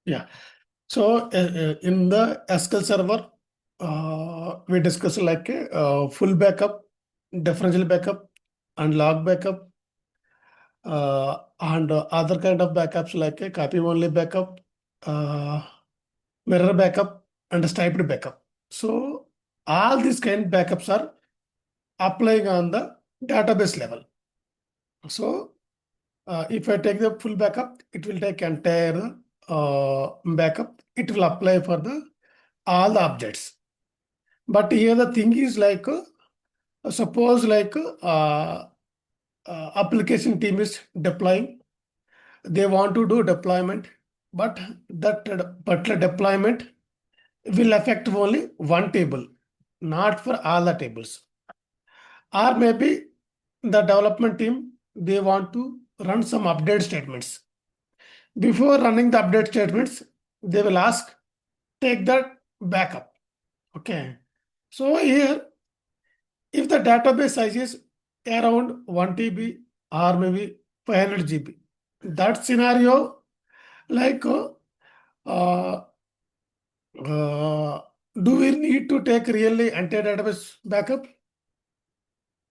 Yeah. So in the SQL Server, we discuss like a full backup, differential backup, and log backup, and other kind of backups like a copy only backup, uh, mirror backup, and striped backup. So all these kind of backups are applying on the database level. So if I take the full backup, it will take entire backup. It will apply for the all the objects. But here the thing is like suppose like application team is deploying, they want to do deployment, but that particular deployment will affect only one table, not for all the tables. Or maybe the development team, they want to run some update statements. Before running the update statements, they will ask, take that backup. Okay. So here, if the database size is around 1 TB or maybe 500 GB, that scenario, like, uh, do we need to take really entire database backup?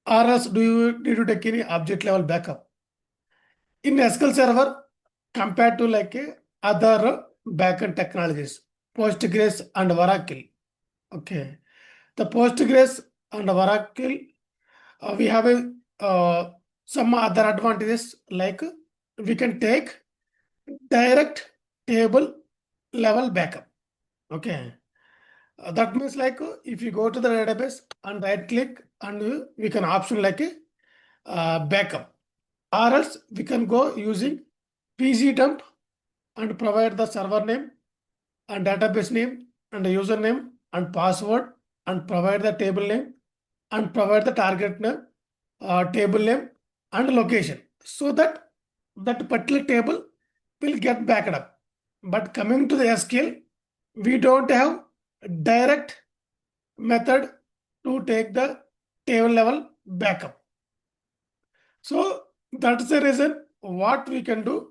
Or else do you need to take any object level backup? In SQL Server, compared to like other backend technologies, Postgres and Oracle. Okay. The Postgres and Oracle, we have some other advantages like we can take direct table level backup. Okay. That means like if you go to the database and right click and we can option like a backup, or else we can go using pgdump and provide the server name and database name and the username and password and provide the table name and provide the target name, table name and location, so that that particular table will get backed up. But coming to the SQL, we don't have direct method to take the table level backup. So that's the reason what we can do.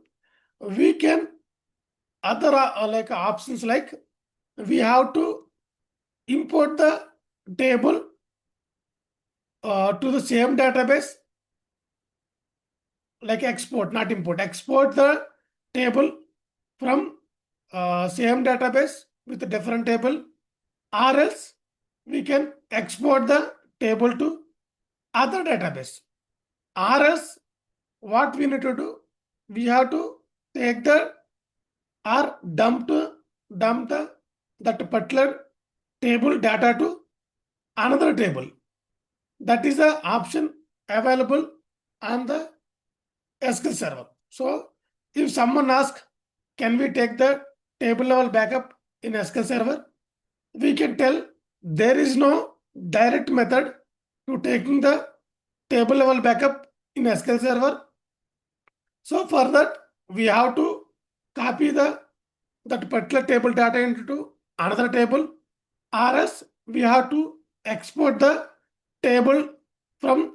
We can other like options like we have to import the table to the same database, like export, not import, export the table from same database with a different table, or else we can export the table to other database. Or else what we need to do, we have to take the or dump the that particular table data to another table. That is the option available on the SQL Server. So if someone asks, can we take the table level backup in SQL Server? We can tell there is no direct method to taking the table level backup in SQL Server. So for that, we have to copy that particular table data into another table, or else we have to export the table from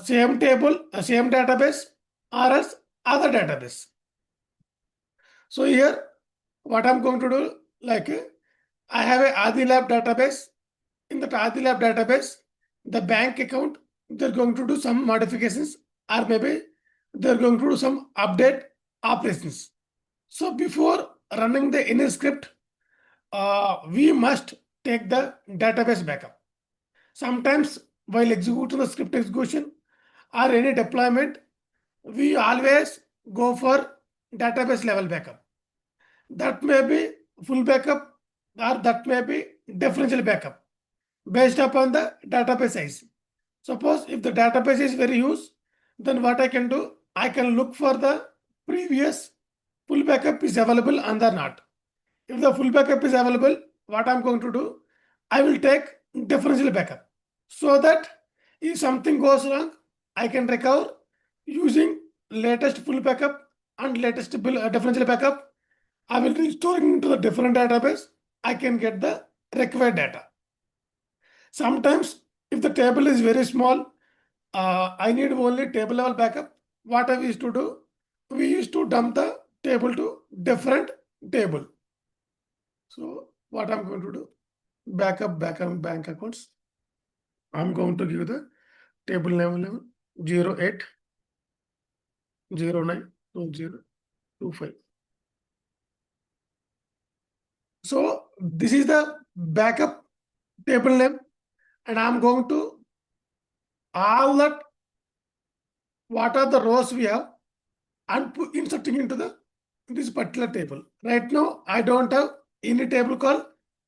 same table, same database, or else other database. So here, what I'm going to do, like I have a AdiLab database. In that AdiLab database, the bank account, they're going to do some modifications, or maybe they're going to do some update operations. So before running the any script, we must take the database backup. Sometimes while executing the script execution or any deployment, we always go for database level backup. That may be full backup or that may be differential backup based upon the database size. Suppose if the database is very huge, then what I can do, I can look for the previous full backup is available and or not. If the full backup is available, what I'm going to do, I will take differential backup so that if something goes wrong, I can recover using latest full backup and latest differential backup. I will restore into the different database. I can get the required data. Sometimes if the table is very small, I need only table level backup. What I used to do, we used to dump the table to different table. So what I'm going to do, backup bank accounts. I'm going to give the table name 08 09 2025. So this is the backup table name, and I'm going to all that what are the rows we have and inserting into this particular table. Right now, I don't have any table called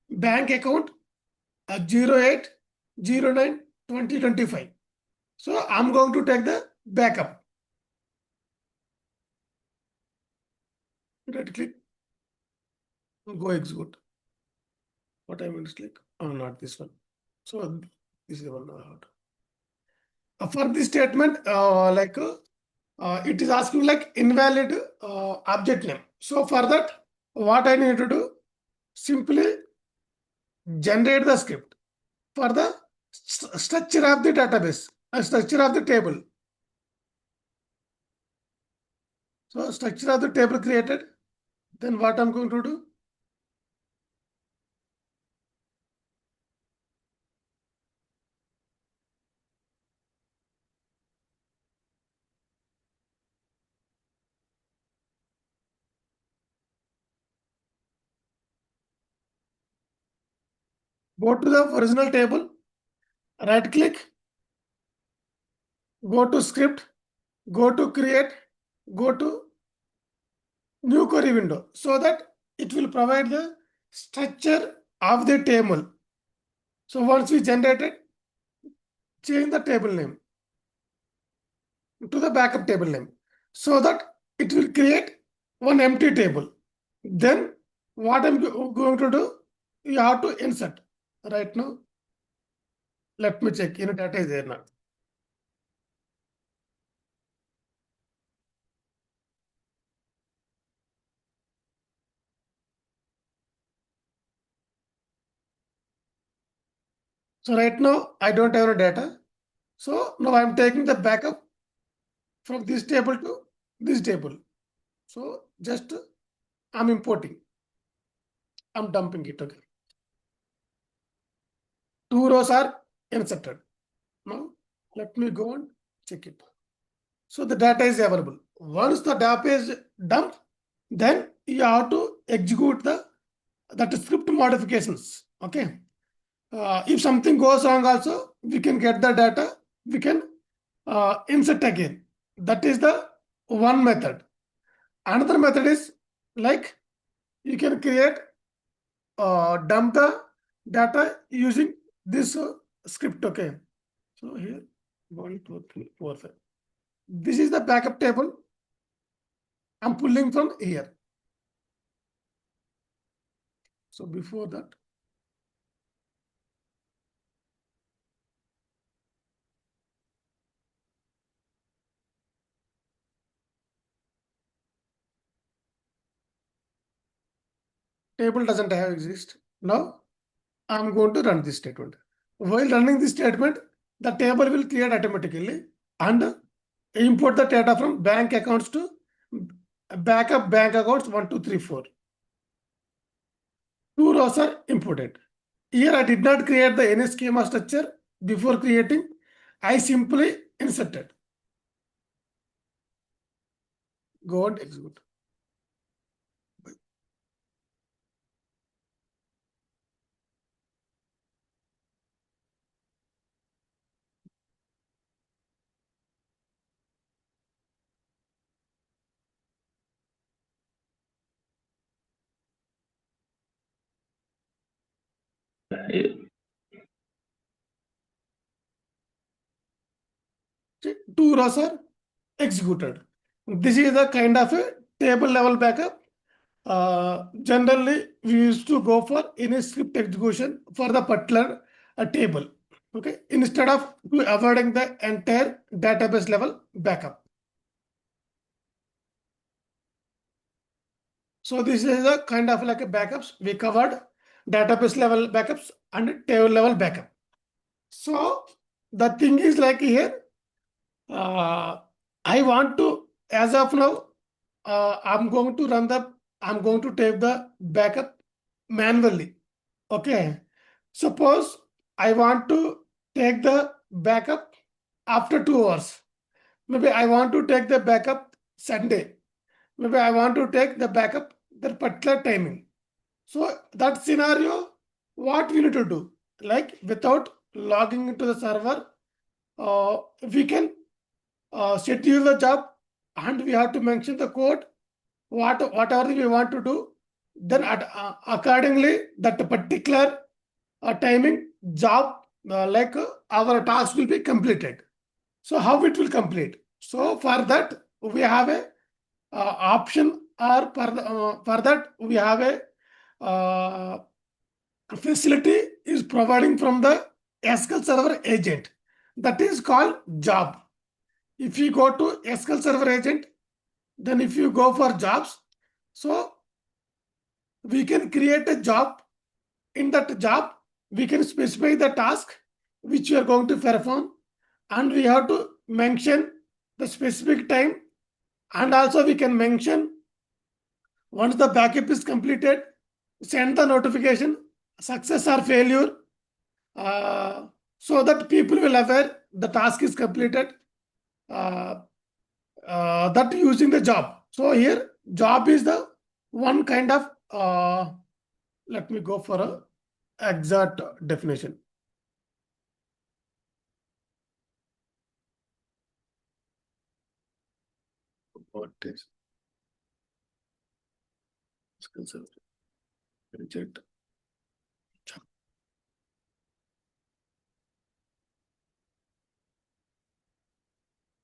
bank account 08 09 2025. So I'm going to take the backup. Right click, go execute. What I mean is click, oh, not this one. So this is the one. For this statement, it is asking like invalid object name. So for that, what I need to do, simply generate the script for the structure of the database, structure of the table. So structure of the table created. Then what I'm going to do, go to the original table, right click, go to script, go to create, go to new query window, so that it will provide the structure of the table. So once we generate it, change the table name to the backup table name, so that it will create one empty table. Then what I'm going to do, you have to insert. Right now, let me check. Data is there now. So right now, I don't have any data. So now I'm taking the backup from this table to this table. So just I'm importing. I'm dumping it. Okay. 2 rows are inserted. Now let me go and check it. So the data is available. Once the data is dumped, then you have to execute that script modifications. Okay. If something goes wrong also, we can get the data, we can insert again. That is the one method. Another method is like you can create dump the data using this script. Okay. So here 1 2 3 4 5. This is the backup table I'm pulling from here. So before that, table doesn't have exist. Now I'm going to run this statement. While running this statement, the table will create automatically and import the data from bank accounts to backup bank accounts 1 2 3 4. 2 rows are imported. Here I did not create the any schema structure before creating. I simply inserted. Go and execute. Two rows are executed. This is a kind of a table level backup. Generally, we used to go for any script execution for the particular table. Okay, instead of avoiding the entire database level backup. So this is a kind of like a backups. We covered database level backups and table level backup. So the thing is like here, I want to, as of now, I'm going to run the I'm going to take the backup manually. Okay. Suppose I want to take the backup after 2 hours. Maybe I want to take the backup Sunday. Maybe I want to take the backup that particular timing. So that scenario, what we need to do? Like without logging into the server, we can schedule the job and we have to mention the code, whatever we want to do. Then accordingly, that particular timing job, our task will be completed. So how it will complete? So for that we have a option, or for that we have a facility is providing from the SQL Server agent, that is called job. If you go to SQL Server agent, then if you go for jobs, so we can create a job. In that job, we can specify the task which we are going to perform, and we have to mention the specific time, and also we can mention once the backup is completed, send the notification success or failure, so that people will aware the task is completed, that using the job. So here job is the one kind of, let me go for a exact definition. What is SQL Server? Reject.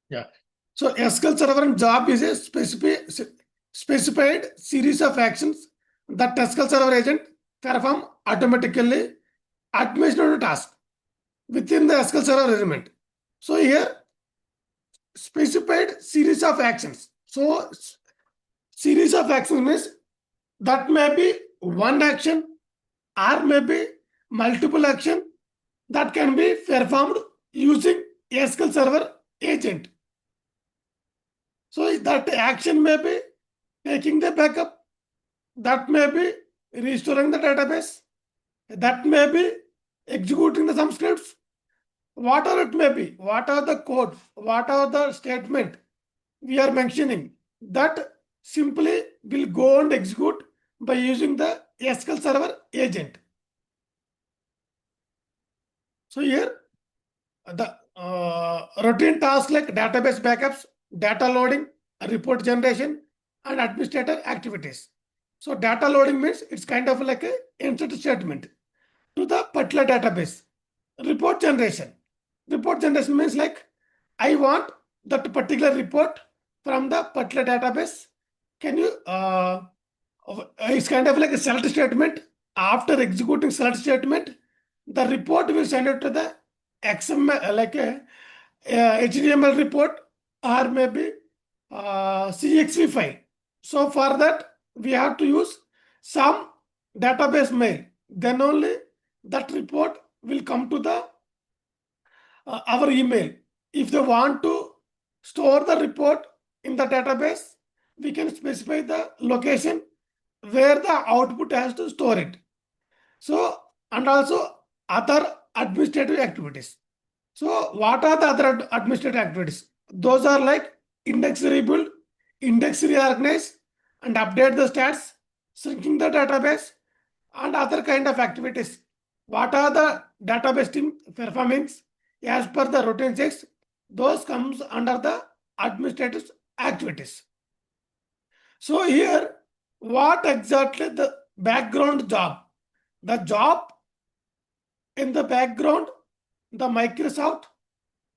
Yeah. So SQL Server and job is a specified series of actions that SQL Server agent perform automatically administrative task within the SQL Server element. So here specified series of actions. So series of actions means that may be one action or maybe multiple action that can be performed using SQL Server agent. So that action may be taking the backup, that may be restoring the database, that may be executing the some scripts, whatever it may be, what are the code, what are the statement we are mentioning, that simply will go and execute by using the SQL Server agent. So here the routine tasks like database backups, data loading, report generation, and administrator activities. So data loading means it's kind of like a insert statement to the particular database. Report generation. Report generation means like I want that particular report from the particular database. Can you? It's kind of like a select statement. After executing select statement, the report will send it to the XML, like a HTML report, or maybe CXV file. So for that we have to use some database mail. Then only that report will come to the our email. If they want to store the report in the database, we can specify the location where the output has to store it. So, and also other administrative activities. So what are the other administrative activities? Those are like index rebuild, index reorganize, and update the stats, shrinking the database, and other kind of activities. What are the database team performance as per the routine checks? Those comes under the administrative activities. So here, what exactly the background job? The job in the background, the Microsoft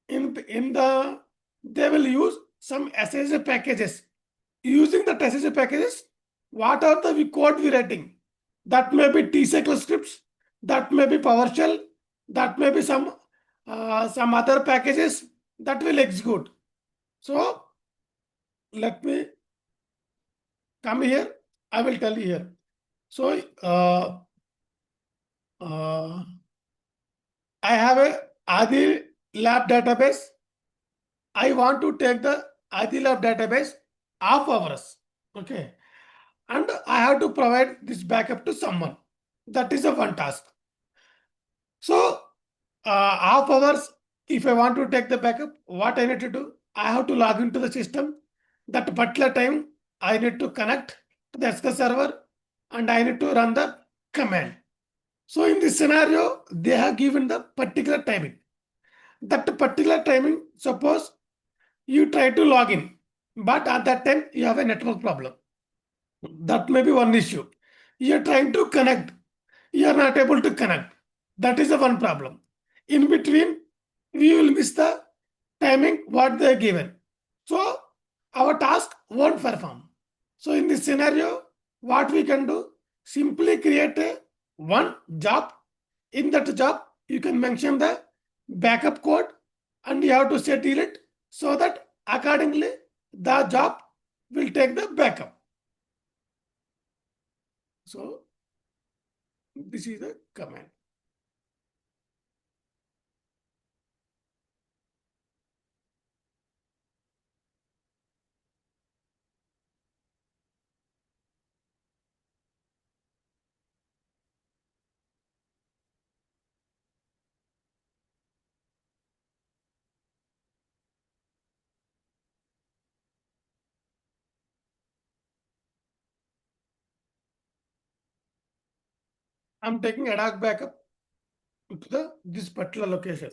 in the they will use some SSH packages. Using the SSH packages, what are the code we writing? That may be T-SQL scripts, that may be PowerShell, that may be some other packages that will execute. So let me come here. I will tell you here. So I have a Adi Lab database. I want to take the Adi Lab database off hours. Okay. and I have to provide this backup to someone. That is the one task. So half hours, if I want to take the backup, what I need to do? I have to log into the system. That particular time, I need to connect to the SQL server and I need to run the command. So in this scenario, they have given the particular timing. That particular timing, suppose you try to log in, but at that time you have a network problem. That may be one issue. You are trying to connect, you are not able to connect. That is the one problem. In between, we will miss the timing what they are given. So our task won't perform. So in this scenario, what we can do? Simply create a one job. In that job, you can mention the backup code and you have to settle it so that accordingly the job will take the backup. So this is the command. I'm taking ad hoc backup to this particular location.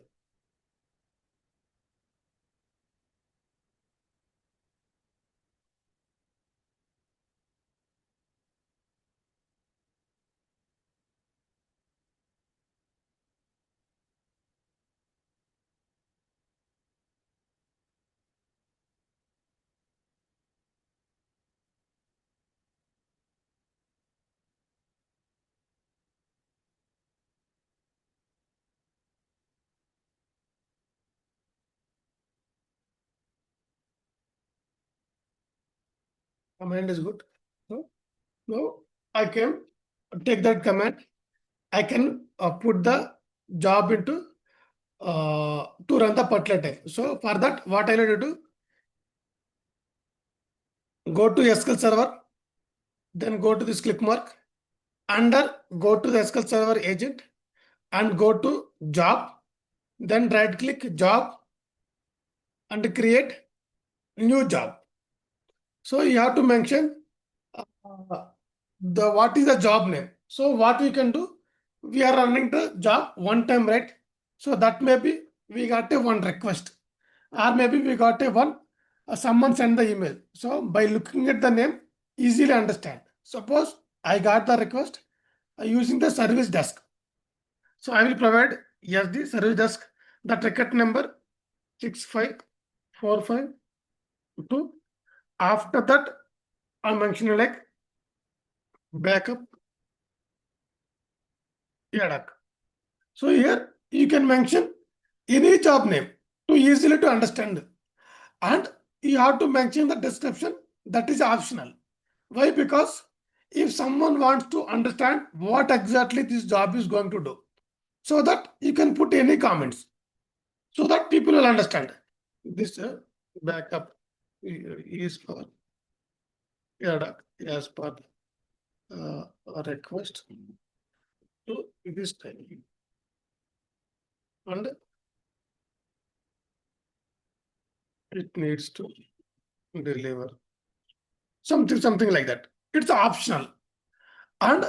Command is good. So now I can take that command. I can put the job into to run the particular time. So for that, what I need to do? Go to SQL server, then go to this click mark. Under go to the SQL server agent and go to job. Then right click job and create new job. So you have to mention the what is the job name. So what we can do, we are running the job one time, right? So that maybe we got a one request, or maybe we got a one someone send the email. So by looking at the name, easily understand. Suppose I got the request using the service desk. So I will provide SD service desk the ticket number 65452. After that, I'm mentioning like backup YADAC. So here you can mention any job name to easily to understand. And you have to mention the description that is optional. Why? Because if someone wants to understand what exactly this job is going to do, so that you can put any comments so that people will understand. This backup is for YADAC as per a request to this time. And it needs to deliver something like that. It's optional. And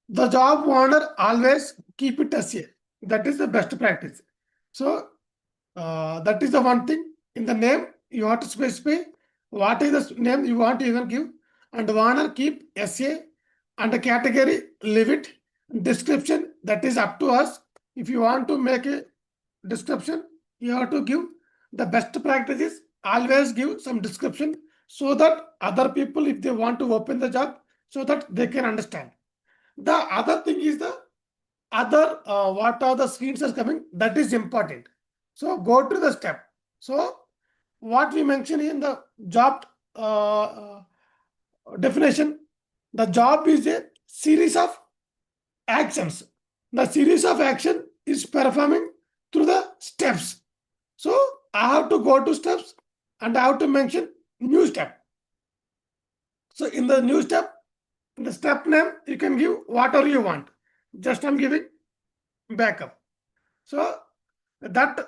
the job owner always keep it as a. That is the best practice. So that is the one thing. In the name, you have to specify what is the name you want to even give. And owner keep SA and the category leave it. Description, that is up to us. If you want to make a description, you have to give the best practices. Always give some description so that other people, if they want to open the job, so that they can understand. The other thing is the other what are the screens are coming, that is important. So go to the step. So what we mentioned in the job definition, the job is a series of actions. The series of action is performing through the steps. So I have to go to steps and I have to mention new step. So in the new step, In the step name, you can give whatever you want. Just I'm giving backup. So that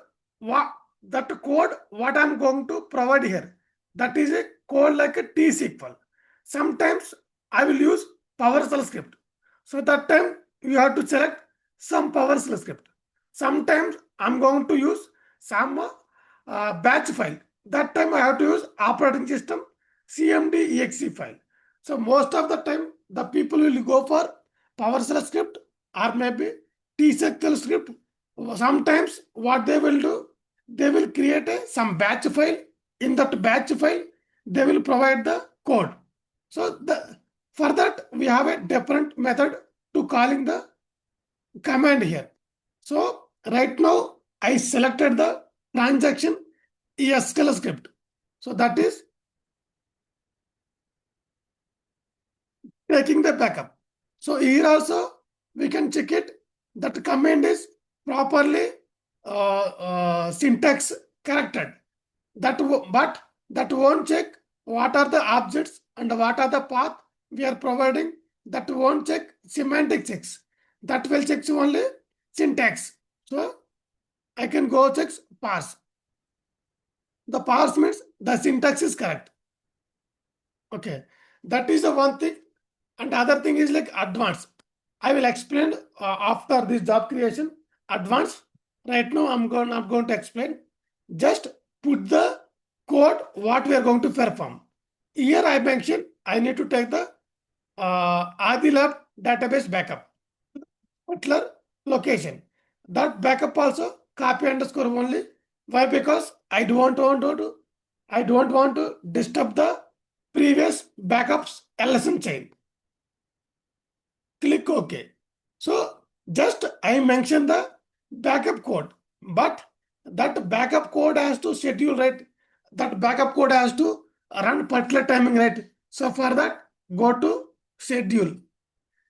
that code what I'm going to provide here, that is a code like a T-SQL. Sometimes I will use PowerShell script. So that time you have to select some PowerShell script. Sometimes I'm going to use some batch file. That time I have to use operating system CMD exe file. So most of the time the people will go for PowerShell script or maybe T-SQL script. Sometimes what they will do, they will create some batch file. In that batch file, they will provide the code. So for that, we have a different method to calling the command here. So right now, I selected the transaction SQL script. So that is taking the backup. So here also we can check it that the command is properly syntax corrected. But that won't check what are the objects and what are the path we are providing. That won't check semantic checks. That will check only syntax. So I can go check parse. The parse means the syntax is correct. Okay, that is the one thing. And other thing is like advanced. I will explain after this job creation. Advanced. Right now, I'm going to explain. Just put the code what we are going to perform. Here I mentioned I need to take the Adilab database backup, particular location. That backup also copy underscore only. Why? Because I don't want to disturb the previous backups LSM chain. Click OK. So just I mentioned the backup code, but that backup code has to schedule, right? That backup code has to run particular timing, right? So for that, go to schedule.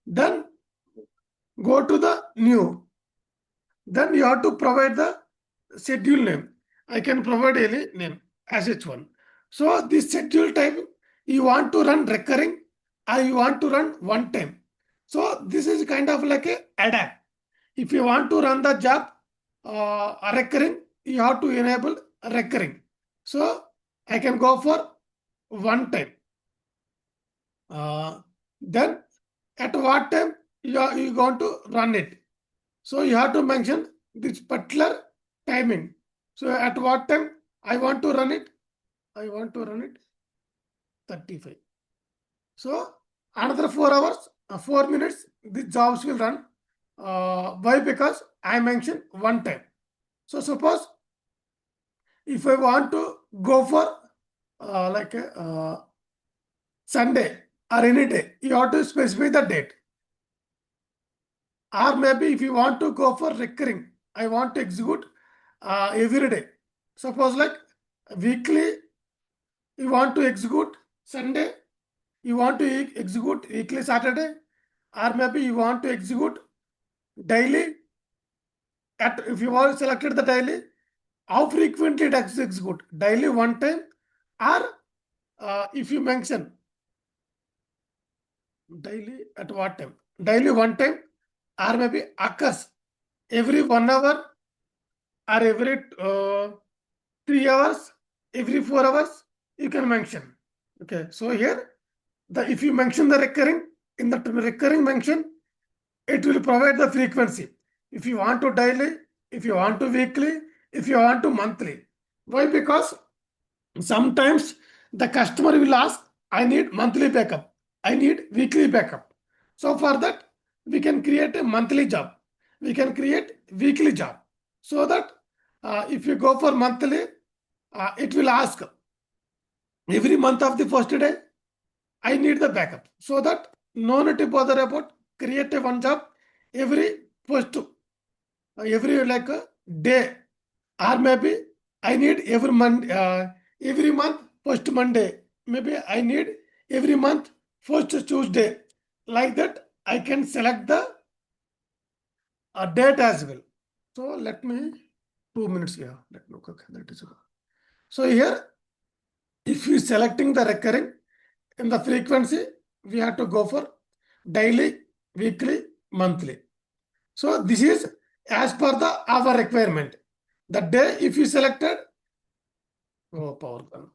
Then go to the new. Then you have to provide the schedule name. I can provide any name as H1. So this schedule type, you want to run recurring or you want to run one time. So this is kind of like a adapt. If you want to run the job recurring, you have to enable recurring. So I can go for one time. Then at what time you going to run it? So you have to mention this particular timing. So at what time I want to run it? I want to run it 35. So another 4 hours, 4 minutes, the jobs will run. Why? Because I mentioned one time. So suppose if I want to go for like a Sunday or any day, you have to specify the date. Or maybe if you want to go for recurring, I want to execute every day. Suppose like weekly, you want to execute Sunday, you want to execute weekly Saturday, or maybe you want to execute daily. If you want selected the daily, how frequently it execute? Daily one time, or if you mention daily at what time? Daily one time, or maybe occurs every 1 hour or every 3 hours, every 4 hours, you can mention. Okay, so here, if you mention the recurring, in the recurring mention, it will provide the frequency. If you want to daily, if you want to weekly, if you want to monthly. Why? Because sometimes the customer will ask, I need monthly backup, I need weekly backup. So for that, we can create a monthly job, we can create weekly job. So that if you go for monthly, it will ask every month of the first day, I need the backup. So that no need to bother about create a one job every first, every like a day, or maybe I need every month first Monday. Maybe I need every month first Tuesday. Like that, I can select the date as well. So let me 2 minutes here. Let me okay, that is okay. So here, if you selecting the recurring in the frequency, we have to go for daily, weekly, monthly. So this is as per the our requirement. The day if you selected, oh power gone.